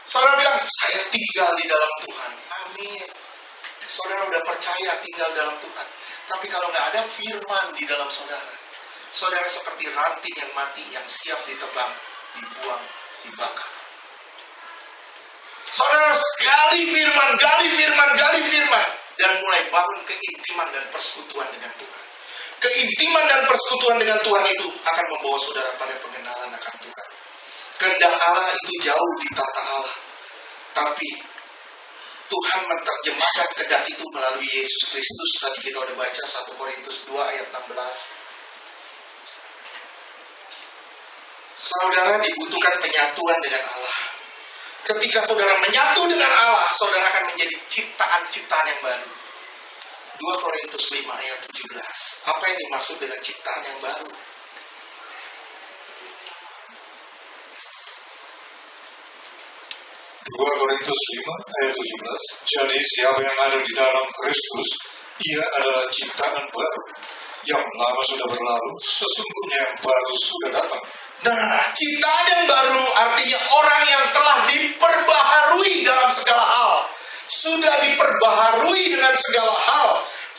Saudara bilang, saya tinggal di dalam Tuhan. Amin. Saudara udah percaya tinggal dalam Tuhan. Tapi kalau nggak ada firman di dalam saudara, saudara seperti ranting yang mati yang siap ditebang, dibuang, dibakar. Saudara gali firman, dan mulai bangun keintiman dan persekutuan dengan Tuhan. Keintiman dan persekutuan dengan Tuhan itu akan membawa saudara pada pengenalan akan Tuhan. Kehendak Allah itu jauh di tata Allah. Tapi Tuhan menerjemahkan kehendak itu melalui Yesus Kristus. Tadi kita udah baca 1 Korintus 2 ayat 16. Saudara dibutuhkan penyatuan dengan Allah. Ketika saudara menyatu dengan Allah, saudara akan menjadi ciptaan-ciptaan yang baru. 2 Korintus 5 ayat 17. Apa yang dimaksud dengan ciptaan yang baru? Dua Korintus 5 ayat 17. Jadi siapa yang ada di dalam Kristus, ia adalah ciptaan baru. Yang lama sudah berlalu, sesungguhnya yang baru sudah datang. Nah, ciptaan yang baru artinya orang yang telah diperbaharui dalam segala hal. Sudah diperbaharui dengan segala hal.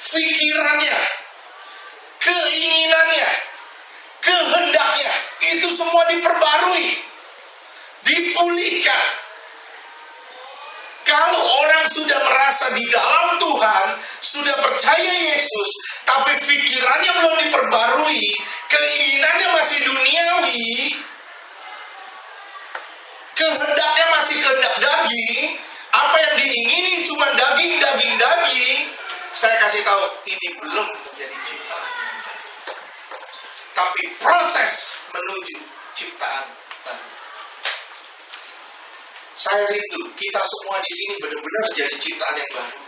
Pikirannya, keinginannya, kehendaknya, itu semua diperbarui, dipulihkan. Kalau orang sudah merasa di dalam Tuhan, sudah percaya Yesus, tapi pikirannya belum diperbarui, keinginannya masih duniawi, kehendaknya masih kehendak daging, apa yang diingini cuma daging. Saya kasih tahu, ini belum menjadi ciptaan. Tapi proses menuju ciptaan baru. Saya rindu kita semua di sini benar-benar jadi ciptaan yang baru.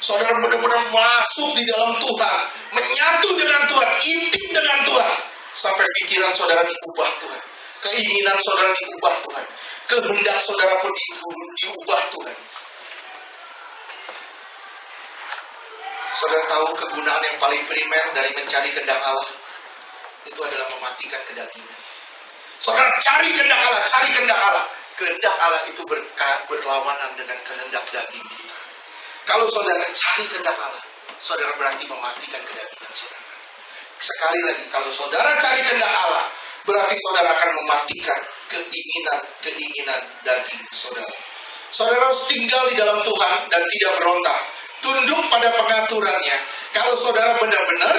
Saudara benar-benar masuk di dalam Tuhan, menyatu dengan Tuhan, intim dengan Tuhan, sampai pikiran saudara diubah Tuhan, keinginan saudara diubah Tuhan, kehendak saudara pun diubah Tuhan. Saudara tahu kegunaan yang paling primer dari mencari kehendak Allah itu adalah mematikan kedagingan. Saudara cari kehendak Allah, Kehendak Allah itu berlawanan dengan kehendak daging kita. Kalau saudara cari kehendak Allah, saudara berarti mematikan kedagingan saudara. Sekali lagi, kalau saudara cari kehendak Allah, berarti saudara akan mematikan keinginan daging saudara. Saudara harus tinggal di dalam Tuhan dan tidak berontak. Tunduk pada pengaturannya. Kalau saudara benar-benar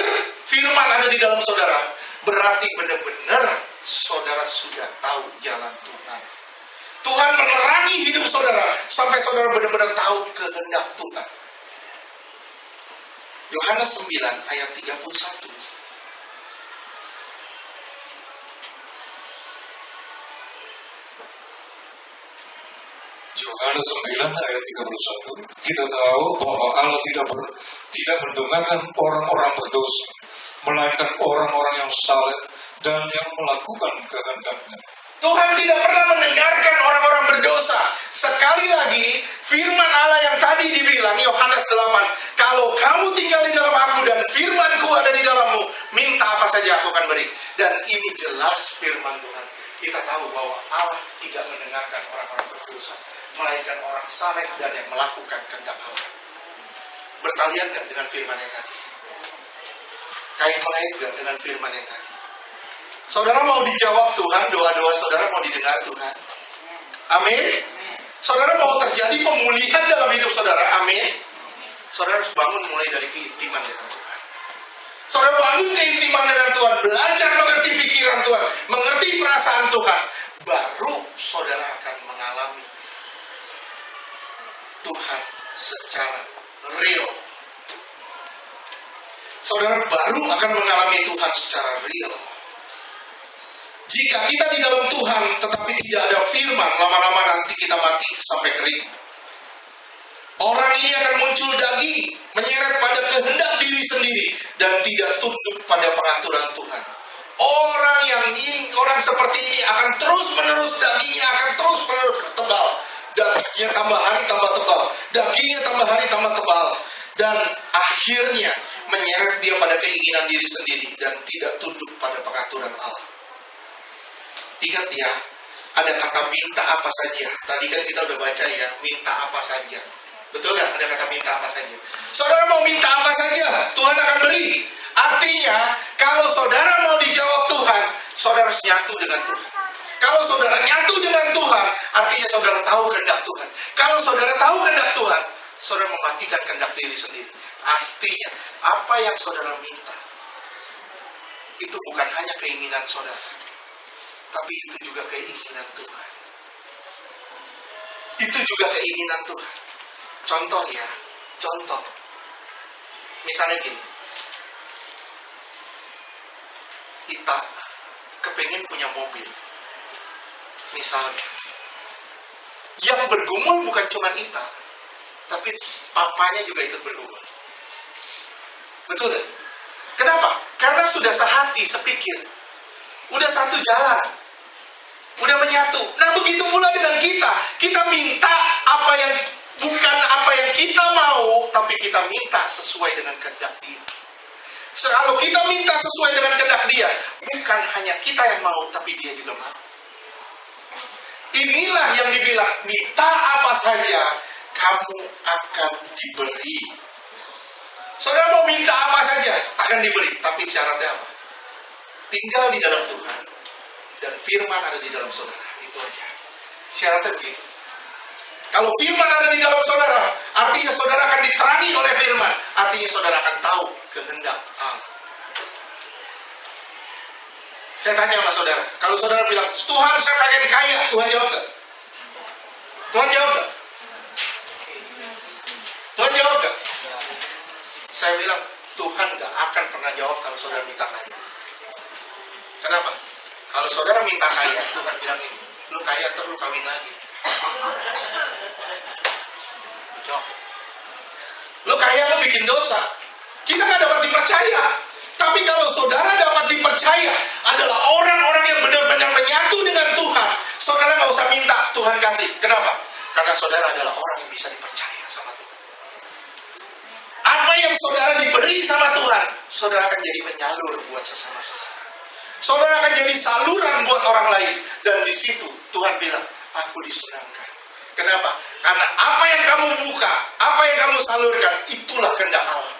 firman ada di dalam saudara, berarti benar-benar saudara sudah tahu jalan Tuhan. Tuhan menerangi hidup saudara sampai saudara benar-benar tahu kehendak Tuhan. Yohanes 9 ayat 31. Yohanes 9 ayat 31. Kita tahu bahwa Allah tidak mendengarkan orang-orang berdosa, melainkan orang-orang yang saleh dan yang melakukan kehendaknya. Tuhan tidak pernah mendengarkan orang-orang berdosa. Sekali lagi, firman Allah yang tadi dibilang, Yohanes 8, kalau kamu tinggal di dalam aku dan firmanku ada di dalammu, minta apa saja aku akan beri. Dan ini jelas firman Tuhan. Kita tahu bahwa Allah tidak mendengarkan orang-orang berdosa, melainkan orang saleh dan yang melakukan kehendak Allah. Bertalian gak dengan firman yang tadi? Kait-kait gak dengan firman yang tadi? Saudara mau dijawab Tuhan, doa-doa saudara mau didengar Tuhan. Amin. Saudara mau terjadi pemulihan dalam hidup saudara. Amin. Saudara harus bangun mulai dari keintiman dengan Tuhan. Saudara bangun keintiman dengan Tuhan, belajar mengerti pikiran Tuhan, mengerti perasaan Tuhan. Baru saudara akan mengalami Tuhan secara real. Saudara baru akan mengalami Tuhan secara real. Jika kita di dalam Tuhan tetapi tidak ada firman, lama-lama nanti kita mati sampai kering. Orang ini akan muncul daging, menyeret pada kehendak diri sendiri dan tidak tunduk pada pengaturan Tuhan. Orang seperti ini akan terus-menerus dagingnya akan terus-menerus tebal. Dagingnya tambah hari tambah tebal. Dagingnya tambah hari tambah tebal. Dan akhirnya menyeret dia pada keinginan diri sendiri dan tidak tunduk pada pengaturan Allah. Ingat ya, ada kata minta apa saja. Tadi kan kita udah baca ya, minta apa saja. Betul gak? Ada kata minta apa saja. Saudara mau minta apa saja, Tuhan akan beri. Artinya, kalau saudara mau dijawab Tuhan, saudara harus nyatu dengan Tuhan. Kalau saudara nyatu dengan Tuhan, artinya saudara tahu kehendak Tuhan. Kalau saudara tahu kehendak Tuhan, saudara mematikan kehendak diri sendiri. Artinya, apa yang saudara minta, itu bukan hanya keinginan saudara, tapi itu juga keinginan Tuhan. Itu juga keinginan Tuhan. Contoh ya, contoh. Misalnya gini. Kita kepengen punya mobil. Misalnya. Yang bergumul bukan cuma kita, tapi papanya juga ikut bergumul. Betul gak? Kenapa? Karena sudah sehati, sepikir. Udah satu jalan. Udah menyatu. Nah begitu pula dengan kita. Kita minta apa yang bukan apa yang kita mau, tapi kita minta sesuai dengan kehendak Dia. Kalau kita minta sesuai dengan kehendak Dia, bukan hanya kita yang mau, tapi Dia juga mau. Inilah yang dibilang, minta apa saja, kamu akan diberi. Saudara mau minta apa saja, akan diberi. Tapi syaratnya apa? Tinggal di dalam Tuhan, dan firman ada di dalam saudara. Itu aja. Syaratnya begitu. Kalau firman ada di dalam saudara, artinya saudara akan diterangi oleh firman. Artinya saudara akan tahu kehendak Allah. Saya tanya sama saudara, kalau saudara bilang, Tuhan saya pengen kaya, Tuhan jawab gak? Tuhan jawab gak? Tuhan jawab gak? Saya bilang, Tuhan gak akan pernah jawab kalau saudara minta kaya. Kenapa? Kalau saudara minta kaya, Tuhan bilang ini, lu kaya terus lu kawin lagi. Lu kaya lu bikin dosa. Kita gak dapat dipercaya. Tapi kalau saudara dapat dipercaya adalah orang-orang yang benar-benar menyatu dengan Tuhan, saudara gak usah minta, Tuhan kasih. Kenapa? Karena saudara adalah orang yang bisa dipercaya sama Tuhan. Apa yang saudara diberi sama Tuhan, saudara akan jadi penyalur buat sesama saudara. Saudara akan jadi saluran buat orang lain. Dan di situ Tuhan bilang, aku disenangkan. Kenapa? Karena apa yang kamu buka, apa yang kamu salurkan, itulah kehendak Allah.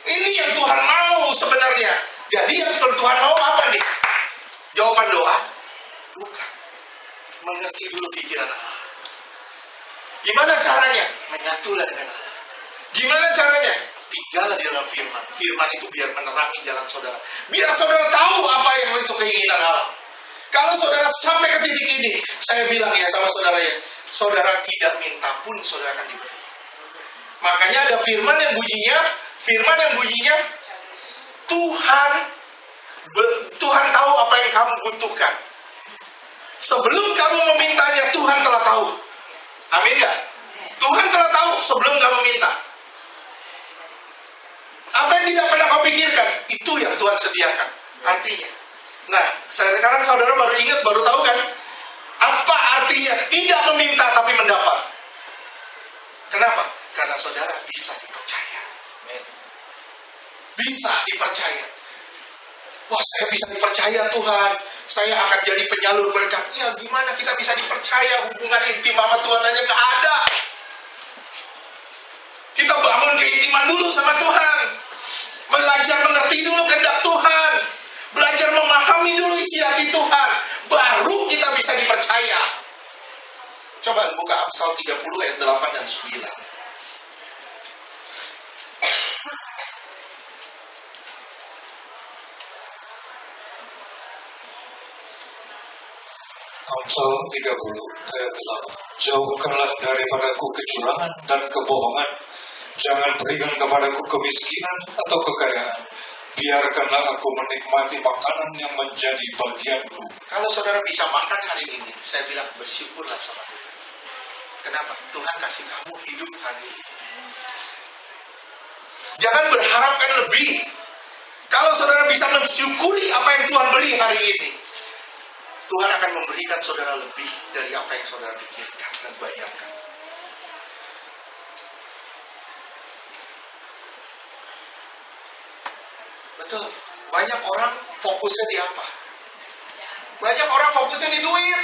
Ini yang Tuhan mau sebenarnya. Jadi yang Tuhan mau apa nih? Jawaban doa? Bukan. Mengerti dulu pikiran Allah. Gimana caranya? Menyatulah dengan Allah. Gimana caranya? Tinggallah di dalam firman. Firman itu biar menerangi jalan saudara. Biar saudara tahu apa yang itu keinginan Allah. Kalau saudara sampai ke titik ini, saya bilang ya sama saudara ya, saudara tidak minta pun saudara akan diberi. Makanya ada firman yang bunyinya Tuhan tahu apa yang kamu butuhkan. Sebelum kamu memintanya, Tuhan telah tahu. Amin gak? Tuhan telah tahu sebelum kamu minta. Apa yang tidak pernah kau pikirkan, itu yang Tuhan sediakan. artinya. Nah, sekarang saudara baru ingat, baru tahu kan? Apa artinya tidak meminta tapi mendapat? Kenapa? Karena saudara bisa dipercaya. Bisa dipercaya. Wah, saya bisa dipercaya Tuhan. Saya akan jadi penyalur berkat. Ya, gimana kita bisa dipercaya? Hubungan intim sama Tuhan aja gak ada. Kita bangun keintiman dulu sama Tuhan. Belajar mengerti dulu kehendak Tuhan. Belajar memahami dulu isi hati Tuhan. Baru kita bisa dipercaya. Coba buka Amsal 30 ayat 8 dan 9. Amsal 30 ayat 8. Jauhkanlah daripadaku kecurangan dan kebohongan. Jangan berikan kepadaku kemiskinan atau kekayaan. Biarkanlah aku menikmati makanan yang menjadi bagianku. Kalau saudara bisa makan hari ini, saya bilang bersyukurlah sama Tuhan. Kenapa? Tuhan kasih kamu hidup hari ini. Jangan berharapkan lebih. Kalau saudara bisa mensyukuri apa yang Tuhan beri hari ini, Tuhan akan memberikan saudara lebih dari apa yang saudara pikirkan dan bayangkan. Betul. Banyak orang fokusnya di apa? Banyak orang fokusnya di duit.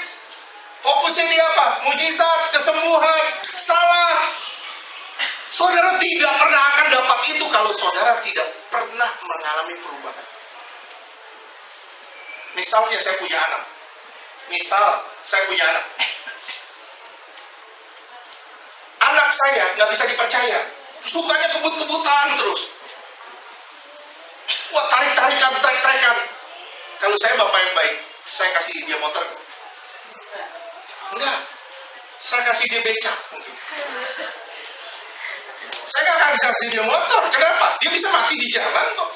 Fokusnya di apa? Mujizat, kesembuhan, salah. Saudara tidak pernah akan dapat itu kalau saudara tidak pernah mengalami perubahan. Misalnya saya punya anak. Anak saya nggak bisa dipercaya. Sukanya kebut-kebutan terus. Wah, tarik-tarikan, trek-trekan. Kalau saya bapak yang baik, saya kasih dia motor. Enggak. Saya kasih dia becak mungkin. Saya nggak akan kasih dia motor. Kenapa? Dia bisa mati di jalan kok.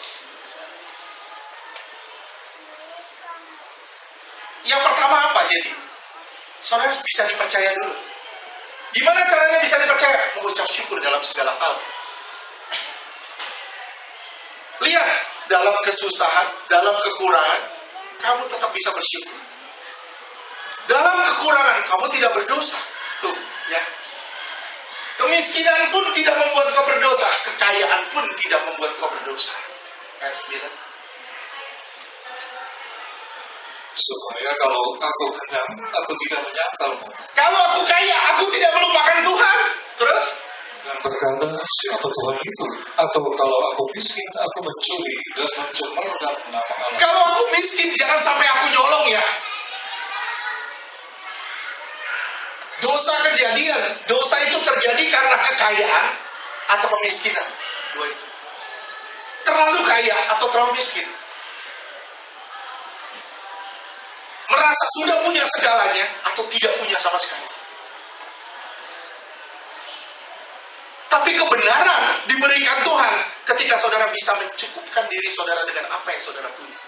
Yang pertama apa jadi? Saudara bisa dipercaya dulu. Gimana caranya bisa dipercaya? Mengucap syukur dalam segala hal. Lihat, dalam kesusahan, dalam kekurangan, kamu tetap bisa bersyukur. Dalam kekurangan, kamu tidak berdosa. Tuh, ya. Kemiskinan pun tidak membuat kau berdosa. Kekayaan pun tidak membuat kau berdosa. Ayat 9. Supaya kalau aku kenyang, aku tidak menyangkalmu. Kalau aku kaya, aku tidak melupakan Tuhan. Terus? Dan berkata, siapa Tuhan itu? Atau kalau aku miskin, aku mencuri dan mencemarkan nama Allah. Kalau aku miskin, jangan sampai aku nyolong ya. Dosa kejadian. Dosa itu terjadi karena kekayaan atau kemiskinan. Dua itu. Terlalu kaya atau terlalu miskin. Merasa sudah punya segalanya atau tidak punya sama sekali. Tapi kebenaran diberikan Tuhan ketika saudara bisa mencukupkan diri saudara dengan apa yang saudara punya.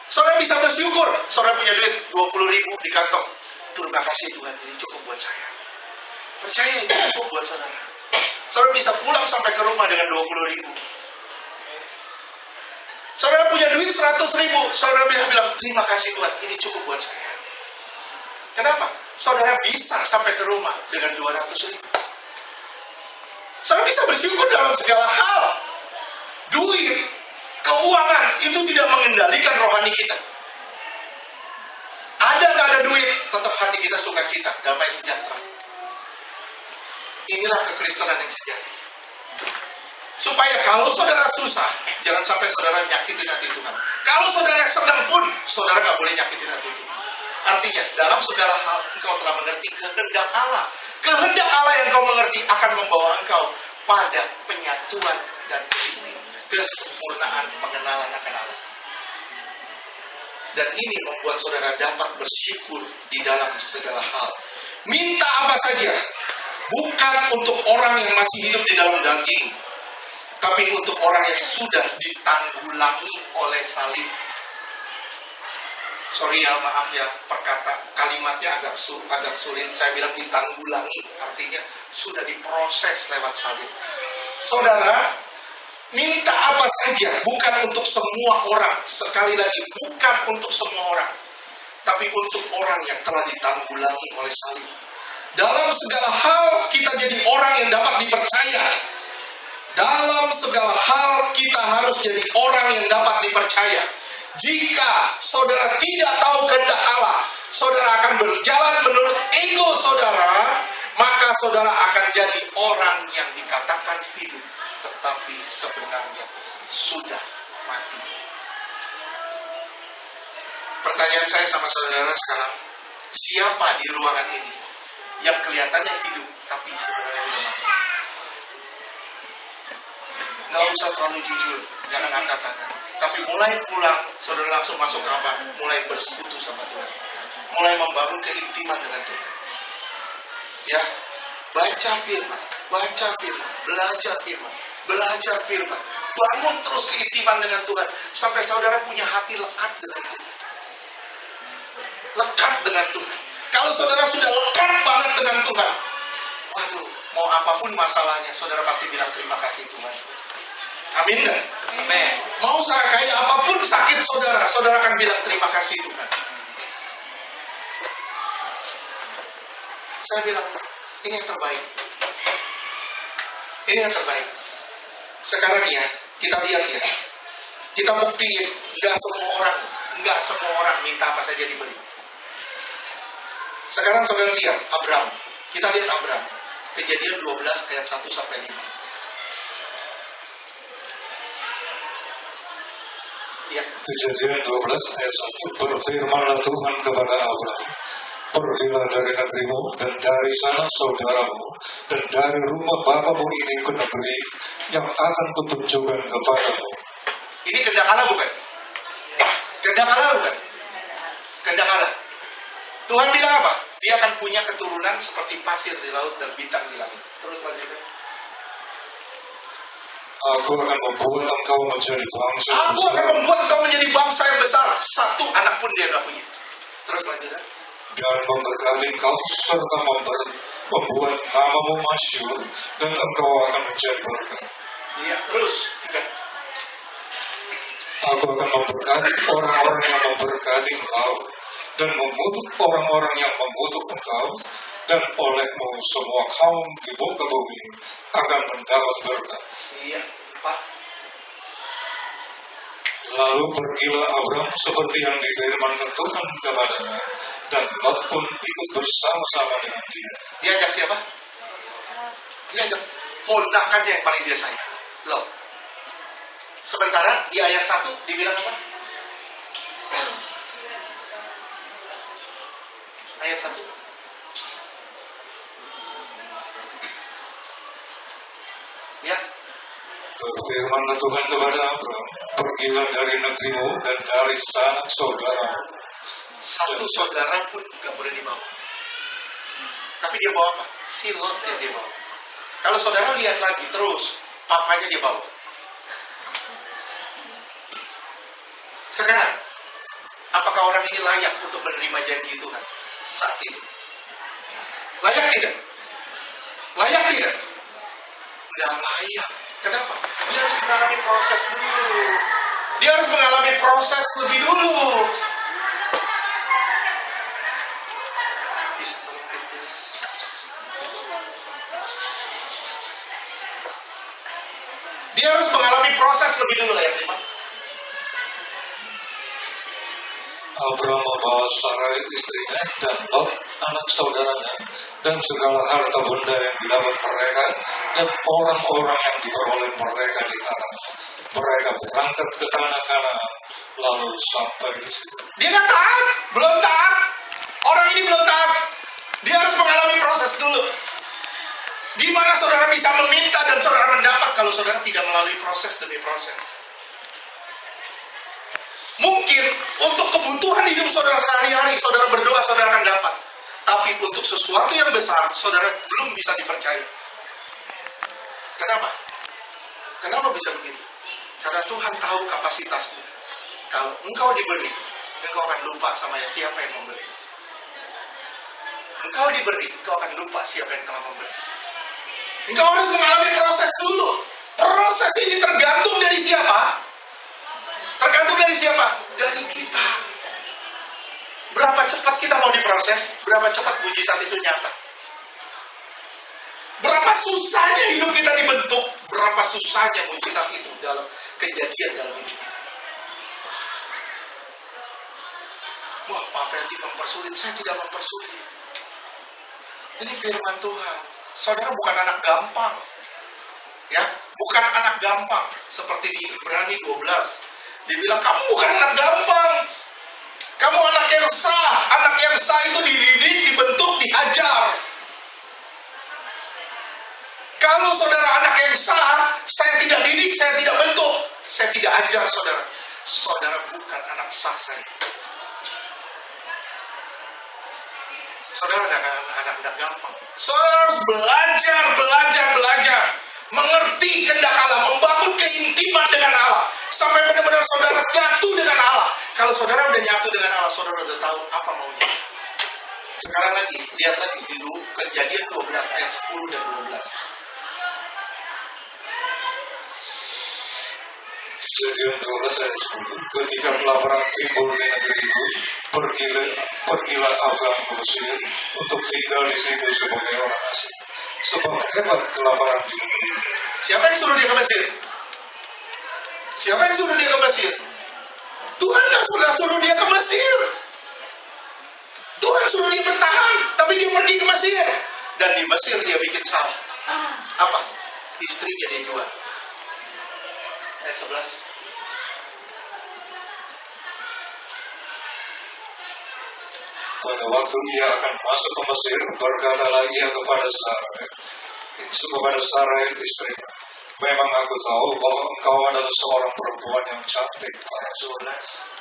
Saudara bisa bersyukur, saudara punya duit 20.000 di kantong. Terima kasih Tuhan, ini cukup buat saya. Percaya itu cukup buat saudara. Saudara bisa pulang sampai ke rumah dengan 20.000. Saudara punya duit 100.000, saudara bisa bilang, terima kasih Tuhan, ini cukup buat saya. Kenapa? Saudara bisa sampai ke rumah dengan 200.000. Saudara bisa bersyukur dalam segala hal. Duit, keuangan, itu tidak mengendalikan rohani kita. Ada nggak ada duit, tetap hati kita sukacita, damai sejahtera. Inilah kekristenan yang sejati. Supaya kalau saudara susah, jangan sampai saudara nyakitin hati Tuhan. Kalau saudara senang pun, saudara nggak boleh nyakitin hati Tuhan. Artinya, dalam segala hal, engkau telah mengerti kehendak Allah. Kehendak Allah yang kau mengerti akan membawa engkau pada penyatuan dan kesempurnaan pengenalan akan Allah. Dan ini membuat saudara dapat bersyukur di dalam segala hal. Minta apa saja, bukan untuk orang yang masih hidup di dalam daging, tapi untuk orang yang sudah ditanggulangi oleh salib. Sorry ya, maaf ya, kalimatnya agak sulit. Saya bilang ditanggulangi, artinya sudah diproses lewat salib. Saudara, minta apa siapa saja, bukan untuk semua orang. Sekali lagi, bukan untuk semua orang, tapi untuk orang yang telah ditanggulangi oleh salib. Dalam segala hal kita jadi orang yang dapat dipercaya. Dalam segala hal kita harus jadi orang yang dapat dipercaya. Jika saudara tidak tahu kehendak Allah, saudara akan berjalan menurut ego saudara, maka saudara akan jadi orang yang dikatakan hidup, tetapi sebenarnya sudah mati. Pertanyaan saya sama saudara sekarang, siapa di ruangan ini yang kelihatannya hidup, tapi sebenarnya sudah mati? Gak usah terlalu jujur, jangan angkat tangan. Tapi mulai pulang, saudara langsung masuk kamar, mulai bersekutu sama Tuhan, mulai membangun keintiman dengan Tuhan. Ya, baca firman, belajar firman, bangun terus keintiman dengan Tuhan, sampai saudara punya hati lekat dengan Tuhan. Lekat dengan Tuhan. Kalau saudara sudah lekat banget dengan Tuhan, waduh, mau apapun masalahnya, saudara pasti bilang terima kasih Tuhan. Amin gak? Amin. Mau kayak apapun sakit saudara, saudara akan bilang terima kasih Tuhan. Saya bilang, ini yang terbaik. Ini yang terbaik. Sekarang ya, kita lihat ya. Kita buktiin, nggak semua orang minta apa saja diberi. Sekarang saudara lihat Abraham. Kita lihat Abraham. Kejadian 12 ayat 1 sampai 5. Ya. Kejadian 12 ayat 1. Berfirmanlah Tuhan kepada Abraham, pergilah dari negerimu dan dari sanak saudaramu dan dari rumah bapamu ini ke negeri yang akan kutunjukkan kepadamu. Ini kehendak Allah bukan? Kehendak Allah bukan? Kehendak Allah. Tuhan bilang apa? Dia akan punya keturunan seperti pasir di laut dan bintang di langit. Terus lanjutkan. Aku akan membuat engkau menjadi bangsa. Aku akan membuat engkau menjadi bangsa yang besar. Satu anak pun dia gak punya. Terus lanjutkan. Dan memberkati engkau serta membuat namamu masyhur dan engkau akan menjadi berkat. Iya, terus. 3. Aku akan memberkati orang-orang yang memberkati engkau dan mengutuk orang-orang yang mengutuk engkau, dan olehmu semua kaum di muka bumi akan mendapat berkat. Iya, Pak. Lalu pergilah Abram seperti yang difirmankan Tuhan kepadanya, dan Lot pun ikut bersama-sama dengan dia. Diajak siapa? Diajak ponakannya yang paling dia sayang, Lot. Sementara di ayat 1 dibilang apa? Ayat 1. Ya. Berfirmanlah Tuhan kepada Abram, pergilah dari negerimu dan dari sanak saudaramu. Satu saudara pun gak boleh dibawa. Tapi dia bawa apa? Si Lot yang dia bawa. Kalau saudara lihat lagi terus, papanya dia bawa. Sekarang, apakah orang ini layak untuk menerima janji Tuhan saat itu? Layak tidak? Layak tidak? Nggak layak. Kenapa? Dia harus mengalami proses dulu. Dia harus mengalami proses lebih dulu. Bisa tolong pintunya? Dia harus mengalami proses lebih dulu, ayat 5. Abram membawa Sarai istrinya dan Lot anak saudaranya dan segala harta benda yang didapat mereka dan orang-orang yang diperoleh mereka di Haran. Mereka berangkat ke tanah Kanaan lalu sampai di situ. Dia nggak taat, belum taat. Orang ini belum taat. Dia harus mengalami proses dulu. Gimana saudara bisa meminta dan saudara mendapat kalau saudara tidak melalui proses demi proses? Mungkin untuk kebutuhan hidup saudara sehari-hari, saudara berdoa, saudara akan dapat. Tapi untuk sesuatu yang besar, saudara belum bisa dipercaya. Kenapa? Kenapa bisa begitu? Karena Tuhan tahu kapasitasmu. Kalau engkau diberi, engkau akan lupa sama siapa yang memberi. Engkau diberi, engkau akan lupa siapa yang telah memberi. Engkau harus mengalami proses dulu. Proses ini tergantung dari siapa? diproses, berapa cepat mujizat itu nyata. Berapa susahnya hidup kita dibentuk, berapa susahnya mujizat itu dalam kejadian dalam hidup kita. Wah, Pak Ferdi mempersulit, saya tidak mempersulit. Ini firman Tuhan. Saudara bukan anak gampang. Ya, bukan anak gampang. Seperti di Ibrani 12. Dibilang, kamu bukan anak gampang. Kamu anak yang sah. Anak yang sah itu dididik, dibentuk, diajar. Kalau saudara anak yang sah, saya tidak didik, saya tidak bentuk, saya tidak ajar saudara. Saudara bukan anak sah saya. Saudara anak gampang. Saudara harus belajar. Mengerti kehendak Allah, membangun keintiman dengan Allah. Sampai benar-benar saudara nyatu dengan Allah. Kalau saudara udah nyatu dengan Allah, saudara udah tahu apa maunya. Sekarang lagi, lihat lagi di Kejadian 12 ayat 10 dan 12. Kejadian 12 ayat 10. Ketika kelaparan timbul di negeri itu, pergilah Abram ke Mesir untuk tinggal di situ sebagai orang asing. Sebab hebat kelaparan di negeri itu. Siapa yang suruh dia ke Mesir? Siapa yang suruh dia ke Mesir? Tuhan nggak suruh dia ke Mesir. Tuhan suruh dia bertahan, tapi dia pergi ke Mesir. Dan di Mesir dia bikin salah. Apa? Istrinya dia jual. Ayat 11. Pada waktu ia akan masuk ke Mesir, berkatalah ia kepada Sarai istrinya, memang aku tahu bahwa engkau adalah seorang perempuan yang cantik. Ayat 12.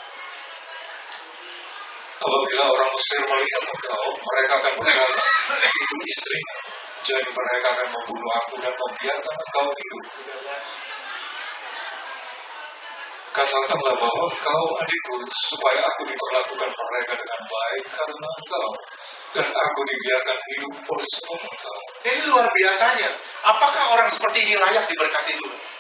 Apabila orang Mesir melihat engkau, mereka akan berkata, itu istrinya. Jadi mereka akan membunuh aku dan membiarkan engkau hidup. Katakanlah bahwa engkau adikku, supaya aku diperlakukan mereka dengan baik karena engkau, dan aku dibiarkan hidup oleh sebab engkau. Ini luar biasanya. Apakah orang seperti ini layak diberkati Tuhan?